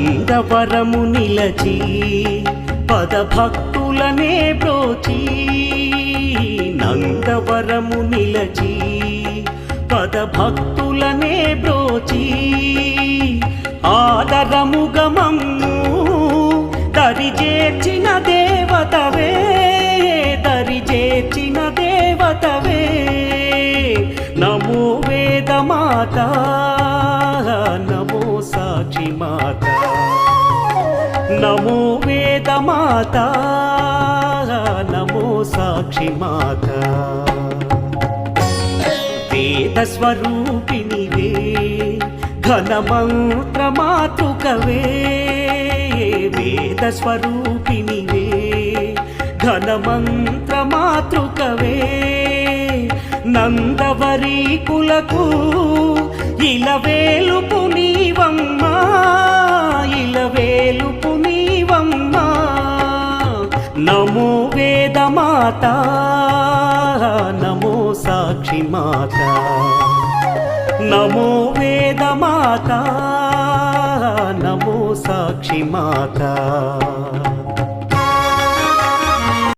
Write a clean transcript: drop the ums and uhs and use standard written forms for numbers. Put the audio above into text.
నందవరము నిలచి పదభక్తులనే బ్రోచి నందవరము నిలచి పదభక్తులనే బ్రోచి ఆదరముగమమ్ము దరిచేర్చిన దేవతవే దరిచేర్చిన దేవతవే నమో వేదమాత నమో సాక్షి మాత నమో వేదమాత నమో సాక్షి మాత వేద స్వరూపిణివే ఘనమంత్ర మాతృకవే వేద స్వరూపిణివే ఘనమంత్ర మాతృకవే నందవరీకులకు ఇలవేలుపు నీవమ్మా ఇలవేలుపు నీవమ్మా నమో వేదమాత నమో సాక్షి మాత నమో వేదమాత నమో సాక్షి మాత